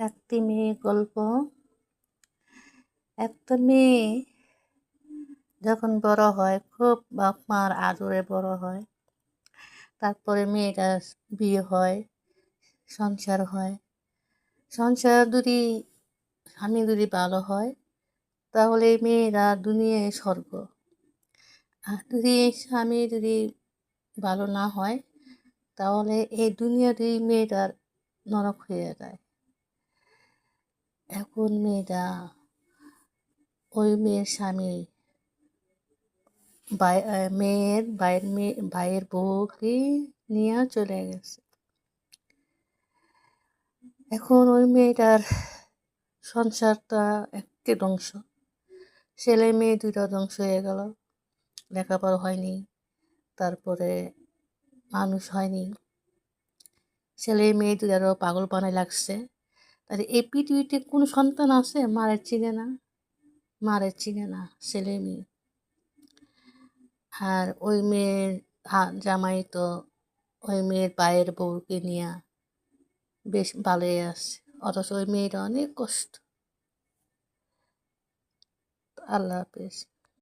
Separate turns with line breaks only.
একটি মেয়ে গল্প। একটা মেয়ে যখন বড় হয়, খুব বাপ মার আদরে বড় হয়। তারপরে মেয়েটার বিয়ে হয়, সংসার হয়। সংসার স্বামী যদি ভালো হয়, তাহলে মেয়েরা দুনিয়ায় স্বর্গ। আর স্বামী ভালো না হয়, তাহলে এই দুনিয়াতেই মেয়েটার নরক হয়ে যায়। এখন ওই মেয়ের স্বামী ভাইয়ের বউকে নিয়ে চলে গেছে। এখন ওই মেয়েটার সংসারটা একে ধ্বংস। ছেলে মেয়ে দুইটা ধ্বংস হয়ে গেল। লেখাপড়া হয়নি, তারপরে মানুষ হয়নি। ছেলে মেয়ে দুটারও পাগল পানে লাগছে। তাহলে এই পৃথিবীতে কোনো সন্তান আছে মারে চিনে না ছেলে মেয়ে। আর ওই মেয়ের জামাই তো ওই মেয়ের ভাইয়ের বউকে নিয়ে বেশ ভালোই আছে, অথচ ওই মেয়েটা অনেক কষ্ট। আল্লাহ হাফেজ।